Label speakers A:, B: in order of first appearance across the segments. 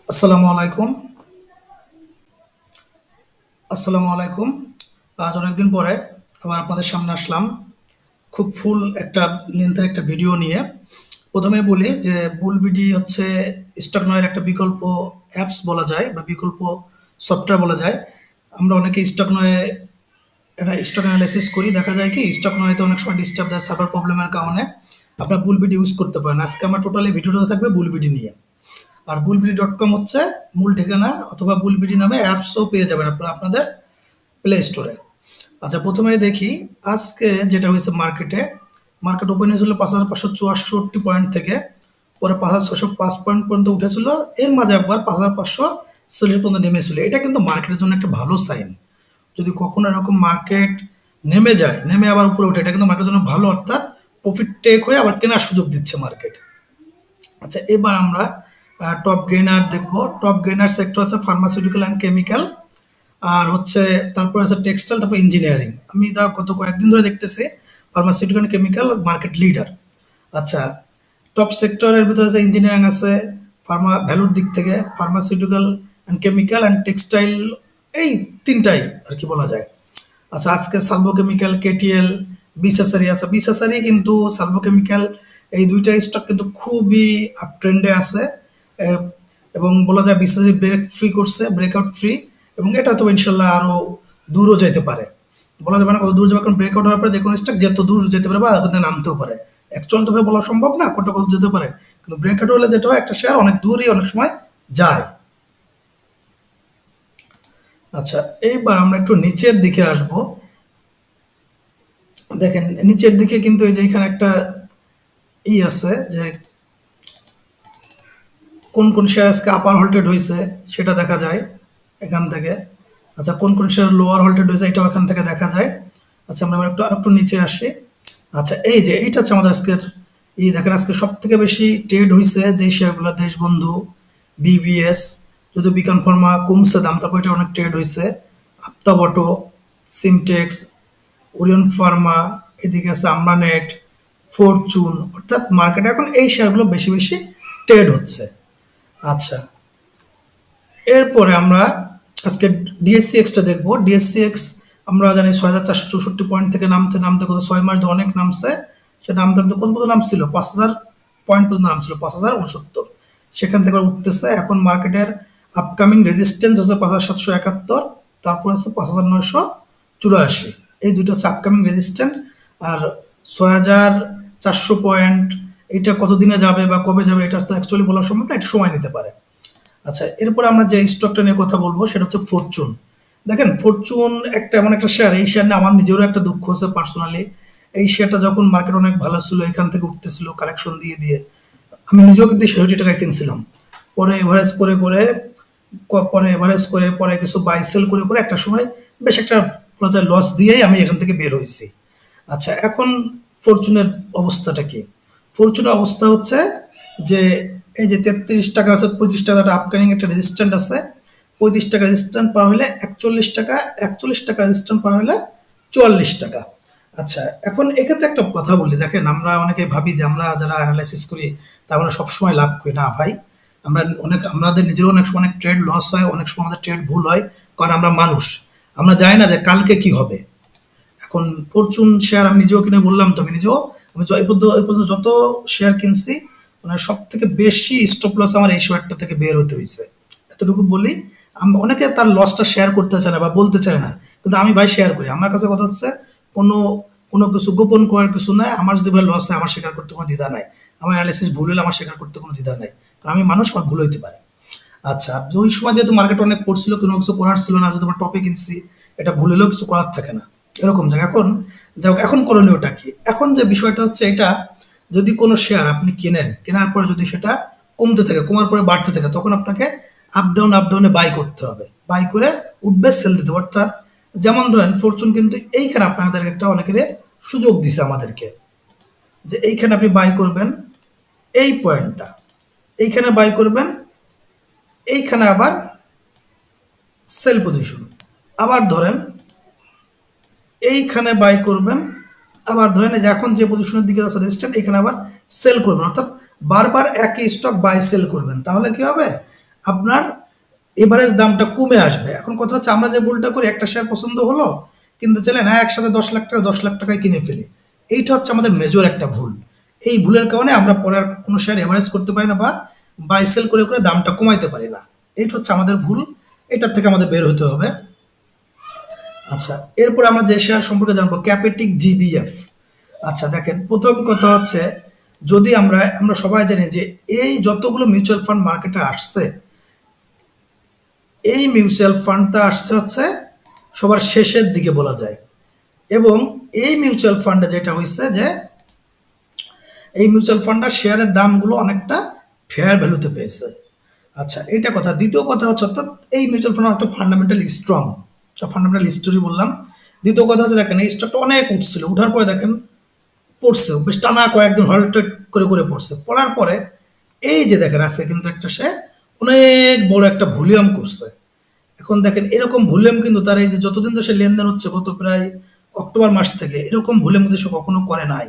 A: আসসালামু আলাইকুম। আসসালামু আলাইকুম। আজ অনেকদিন পরে আবার আপনাদের সামনে আসলাম খুব ফুল একটা লেন্থের একটা ভিডিও নিয়ে। প্রথমে বলি যে বুলবিডি হচ্ছে স্টক নয়ের একটা বিকল্প অ্যাপস বলা যায় বা বিকল্প সফটওয়্যার বলা যায়। আমরা অনেকে স্টক নয়ে এটা স্টক অ্যানালাইসিস করি, দেখা যায় কি স্টক নয়তো অনেক সময় ডিস্টার্ব দেয় সার্ভার প্রবলেমের কারণে। আপনার বুলবিডি ইউজ করতে পারেন। আজকে আমার টোটালি ভিডিওটা থাকবে বুলবিডি নিয়ে। আর বুলবিডি.কম হচ্ছে মূল ঠিকানা, অথবা বুলবিডি নামে অ্যাপসও পেয়ে যাবেন আপনারা আপনাদের প্লে স্টোরে। আচ্ছা, প্রথমে দেখি আজকে যেটা হয়েছে মার্কেটে। মার্কেট ওপেন হয়েছিল 5,564 পয়েন্ট থেকে, পরে 5,605 পয়েন্ট পর্যন্ত উঠেছিল। এর মাঝে একবার 5,540 পর্যন্ত নেমেছিল। এটা কিন্তু মার্কেটের জন্য একটা ভালো সাইন। যদি কখনো এরকম মার্কেট নেমে যায়, নেমে আবার উপরে ওঠে, এটা কিন্তু মার্কেটের জন্য ভালো, অর্থাৎ প্রফিট টেক হয়ে আবার কেনার সুযোগ দিচ্ছে মার্কেট। আচ্ছা, এবার আমরা টপ গেইনার দেখব। টপ গেইনার সেক্টর আছে ফার্মাসিউটিক্যাল অ্যান্ড কেমিক্যাল, আর হচ্ছে তারপর আছে টেক্সটাইল, তারপর ইঞ্জিনিয়ারিং। আমি তা গত কয়েকদিন ধরে দেখতেছি pharmaceutical and chemical market leader. আচ্ছা, টপ সেক্টরের ভিতরে আছে ইঞ্জিনিয়ারিং আছে, ফার্মা ভ্যালুর দিক থেকে pharmaceutical and chemical and textile, এই তিনটাই আর কি বলা যায়। আচ্ছা, আজকে সালভো কেমিক্যাল, কেটিএল, বিসাসারি আছে। বিসাসারি কিন্তু সালভো কেমিক্যাল, এই দুইটা স্টক কিন্তু খুবই আপ ট্রেন্ডে আছে। এ, এবং বলা যায় বিসাসারি ব্রেক ফ্রি করছে, ব্রেকআউট ফ্রি, এবং এটা তো ইনশাল্লাহ আরো দূরও যেতে পারে। বলা যাবে না কত দূর যাবে, কারণ ব্রেকআউট হওয়ার পরে যে কোনো স্টক যত দূর যেতে পারে বা ওখানে নামতেও পারে। অ্যাকচুয়াল তো বলা সম্ভব না কত কত যেতে পারে, কিন্তু ব্রেকআউট হলে যেটা হয় একটা শেয়ার অনেক দূরই অনেক সময় যায়। আচ্ছা, এইবার আমরা একটু নিচের দিকে আসবো। দেখেন নিচের দিকে কিন্তু এই যে এখানে একটা আছে যে কোন কোন শেয়ার আজকে আপার হোল্টেড হয়েছে সেটা দেখা যায় এখান থেকে। আচ্ছা, কোন কোন শেয়ার লোয়ার হোল্টেড হয়েছে এটাও এখান থেকে দেখা যায়। আচ্ছা, আমরা একটু আরেকটু নিচে আসি। আচ্ছা, এই যে এইটা হচ্ছে আমাদের আজকের দেখেন আজকে সব থেকে বেশি ট্রেড হয়েছে যে শেয়ারগুলো, দেশবন্ধু, বিবিএস, যদি বিকান ফার্মা কমছে দাম, তারপর এটা অনেক ট্রেড হয়েছে। আপ্তাবটো, সিমটেক্স, ওরিয়ন ফার্মা, এদিকে আছে আমরানেট, ফরচুন, অর্থাৎ মার্কেটে এখন এই শেয়ারগুলো বেশি বেশি ট্রেড হচ্ছে। আচ্ছা, এরপরে আমরা আজকে ডিএসসিএক্সটা দেখবো। ডিএসসিএক্স আমরা জানি 6,464 পয়েন্ট থেকে নামতে নামতে কত 6 মাস ধরে অনেক নামছে। সেটা নামতে নামতে কোন পর্যন্ত নামছিল, 5,000 পয়েন্ট পর্যন্ত নামছিল, 5,069। সেখান থেকে আবার উঠতেছে। এখন মার্কেটের আপকামিং রেজিস্ট্যান্স হচ্ছে 5,771, তারপর হচ্ছে 5,984। এই দুটো হচ্ছে আপকামিং রেজিস্ট্যান্ট। আর 6,400 পয়েন্ট এটা কতদিনে যাবে বা কবে যাবে এটা তো অ্যাকচুয়ালি বলা সম্ভব না, এটা সময় নিতে পারে। আচ্ছা, এরপরে আমরা যে স্টকটা নিয়ে কথা বলবো সেটা হচ্ছে ফরচুন। দেখেন ফরচুন একটা এমন একটা শেয়ার, এই শেয়ার নিয়ে আমার নিজেরও একটা দুঃখ হচ্ছে পার্সোনালি। এই শেয়ারটা যখন মার্কেট অনেক ভালো ছিল, এখান থেকে উঠতেছিল কারেকশন দিয়ে দিয়ে, আমি নিজেও কিন্তু 67 টাকায় কিনছিলাম। পরে এভারেজ করে করে পরে এভারেজ করে পরে কিছু বাই সেল করে করে একটা সময় বেশ একটা বলা যায় লস দিয়েই আমি এখান থেকে বের হয়েছি। আচ্ছা, এখন ফরচুনের অবস্থাটা কি? ফরচুনের অবস্থা হচ্ছে যে এই যে 33 টাকা আছে, 35 টাকা আপকামিং একটা রেজিস্ট্যান্ট আছে। 35 টাকা রেজিস্ট্যান্ট পার হলে 41 টাকা, 41 টাকা রেজিস্ট্যান্ট পার হলে 44 টাকা। আচ্ছা, এখন এক্ষেত্রে একটা কথা বলি, দেখেন আমরা অনেকে ভাবি যে আমরা যারা অ্যানালাইসিস করি তা আমরা সবসময় লাভ করি না ভাই। আমরা অনেক আমাদের নিজেরও অনেক সময় অনেক ট্রেড লস হয়, অনেক সময় আমাদের ট্রেড ভুল হয়, কারণ আমরা মানুষ। আমরা জানি না যে কালকে কি হবে। এখন ফরচুন শেয়ার আমি নিজেও কিনে বললাম তো, আমি নিজেও আমি এই পর্যন্ত যত শেয়ার কিনছি মানে সব থেকে বেশি স্টপ লস আমার এই শেয়ারটা থেকে বের হতে হয়েছে। এতটুকু বলি। আমি অনেকে তার লসটা শেয়ার করতে চায় না বা বলতে চায় না, কিন্তু আমি ভাই শেয়ার করি। আমার কাছে কথা হচ্ছে কোনো কোনো কিছু গোপন করার কিছু নাই। আমার যদি ভাই লস হয় আমার স্বীকার করতে কোনো দ্বিধা নাই। আমার অ্যানালিসিস ভুল হলে আমার স্বীকার করতে কোনো দ্বিধা নাই, কারণ আমি মানুষ, আমার ভুল হইতে পারে। আচ্ছা, ওই সময় যেহেতু মার্কেট অনেক পড়ছিল, কোনো কিছু করার ছিল না, যদি আমার টপে কিনছি এটা ভুল হলেও কিছু করার থাকে না, এরকম জায়গা। এখন যাই হোক, এখন করণীয়টা কি? এখন যে বিষয়টা হচ্ছে এটা, যদি কোনো শেয়ার আপনি কেনেন, কেনার পরে যদি সেটা কমতে থাকে, কমার পরে বাড়তে থাকে, তখন আপনাকে আপ ডাউনে বাই করতে হবে। বাই করে উঠবে, সেল দিতে হবে। অর্থাৎ যেমন ধরেন ফরচুন কিন্তু এইখানে আপনাদের একটা অনেকের সুযোগ দিছে আমাদেরকে, যে এইখানে আপনি বাই করবেন, এই পয়েন্টটা এইখানে বাই করবেন, এইখানে আবার সেল পজিশন, আবার ধরেন এইখানে বাই করবেন, আবার ধরেন এই যে এখন যে পজিশনের দিকে আছে রেজিস্ট্যান্ট, এখানে আবার সেল করবেন। অর্থাৎ বারবার একই স্টক বাই সেল করবেন। তাহলে কি হবে? আপনার এভারেজ দামটা কমে আসবে। এখন কথা হচ্ছে আমরা যে ভুলটা করি, একটা শেয়ার পছন্দ হলো, কিনতে চাইলে না একসাথে 10 লাখ টাকা 10 লাখ টাকায় কিনে ফেলি। এইটা হচ্ছে আমাদের মেজর একটা ভুল। এই ভুলের কারণে আমরা পরে আর কোনো শেয়ার এভারেজ করতে পারি না বা বাই সেল করে করে দামটা কমাইতে পারি না। এইটা হচ্ছে আমাদের ভুল, এটার থেকে আমাদের বের হতে হবে। আচ্ছা, এরপর আমরা যে শেয়ার সম্পর্কে জানবো ক্যাপিটিক জিবিএফ। আচ্ছা দেখেন, প্রথম কথা হচ্ছে যদি আমরা আমরা সবাই জানি যে এই যতগুলো মিউচুয়াল ফান্ড মার্কেটে আসছে, এই মিউচুয়াল ফান্ডটা আসছে হচ্ছে সবার শেষের দিকে বলা যায়। এবং এই মিউচুয়াল ফান্ডে যেটা হয়েছে যে এই মিউচুয়াল ফান্ডের শেয়ারের দামগুলো অনেকটা ফেয়ার ভ্যালুতে পেয়েছে। আচ্ছা, এটা কথা। দ্বিতীয় কথা হচ্ছে অর্থাৎ এই মিউচুয়াল ফান্ড একটা ফান্ডামেন্টাল স্ট্রং, ফান্ডামেন্টাল হিস্টোরি বললাম। দ্বিতীয় কথা হচ্ছে দেখেন এই স্টকটা অনেক উঠছিল, উঠার পরে দেখেন পড়ছে, বেশ টানা কয়েকদিন হল্টেড করে করে পড়ছে, পড়ার পরে এই যে দেখেন আছে কিন্তু একটা সে অনেক বড় একটা ভলিউম করছে। এখন দেখেন এরকম ভলিউম কিন্তু তার এই যে যতদিন তো সে লেনদেন হচ্ছে গত প্রায় অক্টোবর মাস থেকে, এরকম ভলিউম কিন্তু সে কখনো করে নাই,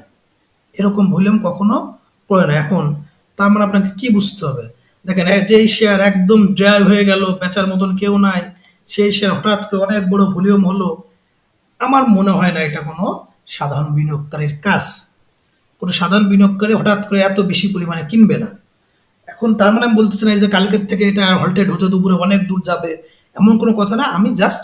A: এরকম ভলিউম কখনো করে না। এখন তার মানে আপনাকে কি বুঝতে হবে, দেখেন যেই শেয়ার একদম ড্রাই হয়ে গেল, বেচার মতন কেউ নাই, সেই শেয়ার হঠাৎ করে অনেক বড় ভলিউম হলো। আমার মনে হয় না এটা কোনো সাধারণ বিনিয়োগকারীর কাজ। কোনো সাধারণ বিনিয়োগকারী হঠাৎ করে এত বেশি পরিমাণে কিনবে না। এখন তার মানে আমি বলতেছি না যে কালকের থেকে এটা হল্টেড হতে দুপুরে অনেক দূর যাবে, এমন কোনো কথা না। আমি জাস্ট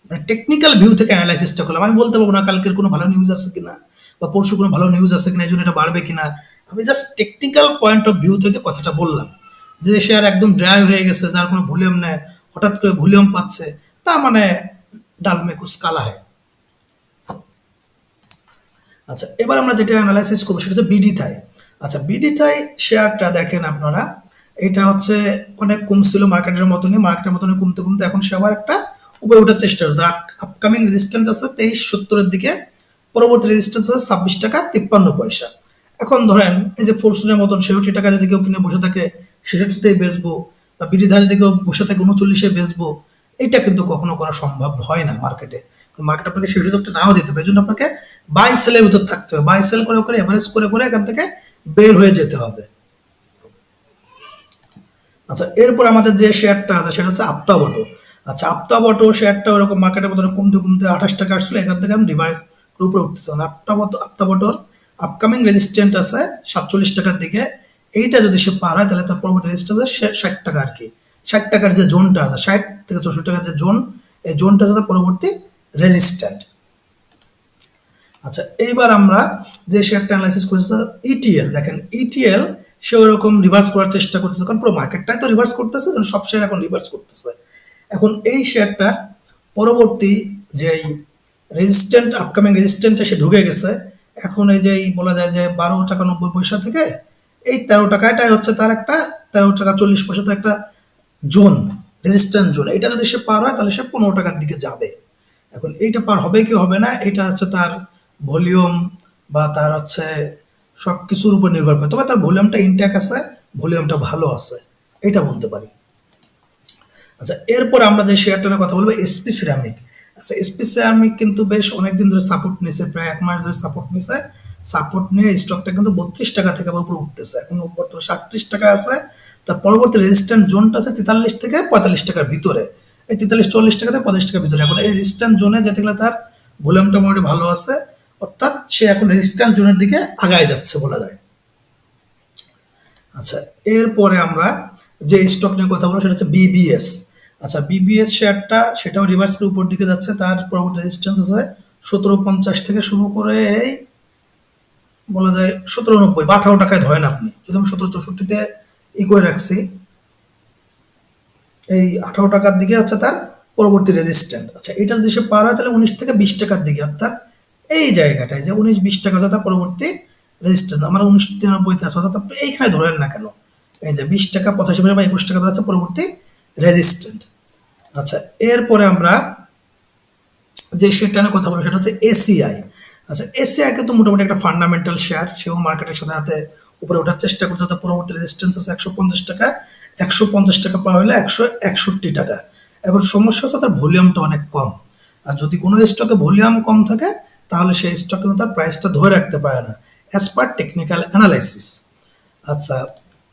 A: মানে টেকনিক্যাল ভিউ থেকে অ্যানালাইসিসটা করলাম। আমি বলতে পারবো না কালকের কোনো ভালো নিউজ আছে কিনা বা পরশু কোনো ভালো নিউজ আছে কিনা এই জন্য এটা বাড়বে কিনা। আমি just technical point of view থেকে কথাটা বললাম যে শেয়ার একদম ড্রাই হয়ে গেছে, যার কোনো ভলিউম নেই, হঠাৎ করে ভলিউম পাচ্ছে, তার মানে ডাল মে কুছ কালা হয়। আচ্ছা, এবার আমরা যেটা অ্যানালাইসিস করবো সেটা হচ্ছে বিডি থাই। আচ্ছা, বিডি থাই শেয়ারটা দেখেন আপনারা, এটা হচ্ছে অনেক কমছিল মার্কেটের মতনই, মার্কেটের মতনই কমতে কমতে এখন সে আবার একটা উপরে ওঠার চেষ্টা করছে। আপকামিং রেজিস্ট্যান্স আছে 2370-এর দিকে, পরবর্তী রেজিস্ট্যান্স আছে 26 টাকা 53 পয়সা। এখন ধরেন এই যে ফরচুনের মতন 67 টাকা যদি কেউ কিনে বসে থাকে 66তেই বেচবো, বা বিডি থাই যদি কেউ বসে থাকে 39-এ বেচবো, এটা কিন্তু কখনো করা সম্ভব হয় না মার্কেটে। মার্কেট আপনাকে সেই সুযোগটা নাও দিতে হবে, এই জন্য আপনাকে বাই সেলের ভিতর থাকতে হবে, বাই সেল করে করে এভারেজ করে করে এখান থেকে বের হয়ে যেতে হবে। আচ্ছা, এরপর আমাদের যে শেয়ারটা আছে সেটা হচ্ছে আপতা বটো। আচ্ছা, আপতা বটো শেয়ারটা ওরকম মার্কেটের মতন কমতে কমতে 28 টাকা আসলে, এখান থেকে আমি রিভার্স উপরে উঠতেছে। আপতা বটোর আপকামিং রেজিস্ট্যান্ট আছে 47 টাকার দিকে, এইটা যদি সে পার হয় তাহলে তার পরবর্তী রেজিস্ট্যান্ট আছে 60 টাকা আর কি। 60 টাকার যে জোনটা আছে, 60 থেকে 64 টাকার যে জোন, এই জোনটা আছে তার পরবর্তী রেজিস্ট্যান্ট। আচ্ছা, এইবার আমরা যে শেয়ারটা অ্যানালাইসিস করেছি ইটিএল। দেখেন ইটিএল সে ওরকম রিভার্স করার চেষ্টা করতেছে, কারণ পুরো মার্কেটটাই তো রিভার্স করতেছে, সব শেয়ার এখন রিভার্স করতেছে। এখন এই শেয়ারটার পরবর্তী যে রেজিস্ট্যান্ট, আপকামিং রেজিস্ট্যান্টে সে ঢুকে গেছে। এখন এই যে বলা যায় যে 12 টাকা 90 পয়সা থেকে এই 13 টাকা, এটাই হচ্ছে তার একটা 13 টাকা 40 পয়সা তার একটা জোন, রেজিস্ট্যান্ট জোন। এটা যদি সে পার হয় তাহলে সে 15 টাকার দিকে যাবে। এখন এইটা পার হবে কি হবে না, এটা হচ্ছে তার ভলিউম বা তার হচ্ছে সব কিছুর উপর নির্ভর করে, তবে তার ভলিউমটা ইনট্যাক্ট আছে, ভলিউমটা ভালো আছে, এটা বলতে পারি। আচ্ছা, এরপর আমরা যে শেয়ারটা নিয়ে কথা বলবো এসপি সিরামিক। আচ্ছা, এসপি সিরামিক কিন্তু বেশ অনেকদিন ধরে সাপোর্ট নিয়েছে, প্রায় 1 মাস ধরে সাপোর্ট নিয়েছে। সাপোর্ট নিয়ে স্টকটা কিন্তু 32 টাকা থেকে আবার উপরে উঠতেছে, এখন বর্তমানে 38 টাকা আছে। তার পরবর্তী রেজিস্ট্যান্ট জোনটা আছে 43 থেকে 45 টাকার ভিতরে, এই 43-40 টাকা থেকে 45 টাকার ভিতরে। এখন এই রেজিস্ট্যান্ট জোনে যেতে গেলে তার ভলিউমটা মোটামুটি ভালো আছে, অর্থাৎ সে এখন রেজিস্ট্যান্ট জোনের দিকে আগায় যাচ্ছে বলা যায়। আচ্ছা, এরপরে আমরা যে স্টক নিয়ে কথা বলবো সেটা হচ্ছে বিবিএস। আচ্ছা, বিবিএস শেয়ারটা সেটাও রিভার্স করে উপর দিকে যাচ্ছে, তার পরবর্তী রেজিস্ট্যান্স আছে 1750 থেকে শুরু করে এই বলা যায় 1790 বা 18 টাকায় ধরেন আপনি, যদি আমি 1764-তে করে রাখছি, এই 18 টাকার দিকে হচ্ছে তার পরবর্তী রেজিস্ট্যান্ট। আচ্ছা, এটা যদি সে পার হয় তাহলে 19 থেকে 20 টাকার দিকে, অর্থাৎ এই জায়গাটায় যে 19-20 টাকা হচ্ছে তার পরবর্তী রেজিস্ট্যান্ট। আমার 1993-তে আছে, অর্থাৎ আপনি এইখানে ধরেন না কেন, এই যে 20 টাকা 85 বা 21 টাকা ধরে আছে পরবর্তী রেজিস্ট্যান্ট। আচ্ছা, এরপরে আমরা যে শেয়ারটা নিয়ে কথা বলবো সেটা হচ্ছে এসিআই। আচ্ছা, এসিআই কিন্তু মোটামুটি একটা ফান্ডামেন্টাল শেয়ার, সেও মার্কেটের সাথে হাতে উপরে ওঠার চেষ্টা করছে। তার পরবর্তী রেজিস্ট্যান্স আছে 150 টাকা, 150 টাকা পার হলে 161 টাকা। এখন সমস্যা হচ্ছে তার ভলিউমটা অনেক কম, আর যদি কোনো স্টকে ভলিউম কম থাকে তাহলে সেই স্টক কিন্তু তার প্রাইসটা ধরে রাখতে পারে না অ্যাজ পার টেকনিক্যাল অ্যানালাইসিস। আচ্ছা,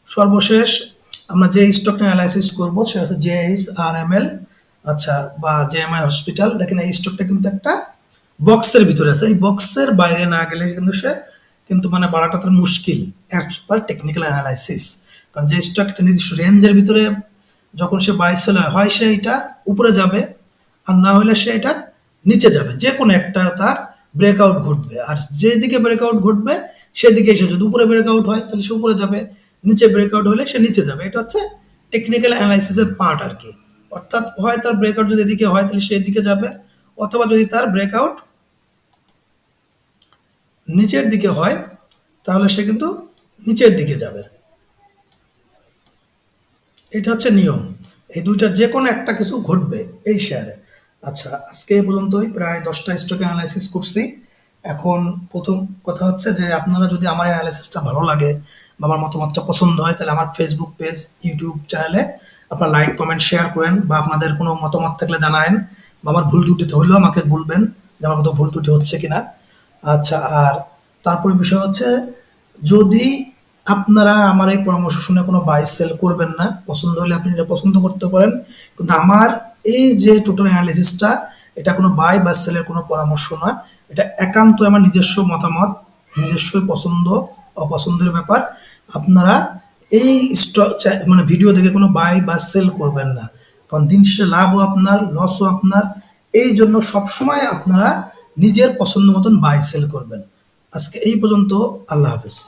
A: সর্বশেষ আমরা যে স্টকটা অ্যানালাইসিস করব সেটা হচ্ছে JSRML, আচ্ছা, বা JMI হসপিটাল। দেখেন এই স্টকটা কিন্তু একটা বক্সের ভিতরে আছে, এই বক্সের বাইরে না গেলে কিন্তু সে কিন্তু মানে বাড়াটা তার মুশকিল অ্যাজ পার টেকনিক্যাল অ্যানালাইসিস। কারণ যে স্টক একটা নির্দিষ্ট রেঞ্জের ভিতরে যখন সে বাই সেল হয় সে এটা উপরে যাবে, আর না হলে সে এটার নিচে যাবে, যে কোনো একটা তার ব্রেকআউট ঘটবে। আর যেদিকে ব্রেকআউট ঘটবে সেদিকে সে, যদি উপরে ব্রেকআউট হয় তাহলে সে উপরে যাবে, নিচে ব্রেকআউট হলে সে নিচে যাবে। এটা হচ্ছে টেকনিক্যাল অ্যানালাইসিসের পার্ট আর কি। অর্থাৎ হয় তার ব্রেকআউট যদি এদিকে হয় তাহলে সে এদিকে যাবে, অথবা যদি তার ব্রেকআউট নিচের দিকে হয় তাহলে সে কিন্তু নিচের দিকে যাবে। এটা হচ্ছে নিয়ম, এই দুইটার যে কোনো একটা কিছু ঘটবে এই শেয়ারে। আচ্ছা, আজকে এই পর্যন্তই, প্রায় 10টা স্টকে অ্যানালাইসিস করছি। এখন প্রথম কথা হচ্ছে যে আপনারা যদি আমার অ্যানালাইসিসটা ভালো লাগে বা আমার মতামতটা পছন্দ হয় তাহলে আমার ফেসবুক পেজ, ইউটিউব চ্যানেলে আপনারা লাইক, কমেন্ট, শেয়ার করেন, বা আপনাদের কোনো মতামত থাকলে জানায়েন, বা আমার ভুল ত্রুটি হলেও আমাকে বলবেন যে আমার কোথাও ভুল ত্রুটি হচ্ছে কিনা। আচ্ছা, আর তারপরে বিষয় হচ্ছে, যদি আপনারা আমার এই পরামর্শ শুনে কোনো বাই সেল করবেন না, পছন্দ হলে আপনি এটা পছন্দ করতে পারেন, কিন্তু আমার এই যে টোটাল অ্যানালিসিসটা এটা কোনো বাই বা সেলের কোনো পরামর্শ নয়, এটা একান্ত আমার নিজস্ব মতামত, নিজস্ব পছন্দ অপছন্দের ব্যাপার। আপনারা এই স্টক মানে ভিডিও দেখে কোনো বাই বা সেল করবেন না, কারণ দিন শেষে লাভও আপনার, লসও আপনার। এই জন্য সবসময় আপনারা নিজের পছন্দ মতন বাই সেল করবেন। আজকে এই পর্যন্ত, আল্লাহ হাফেজ।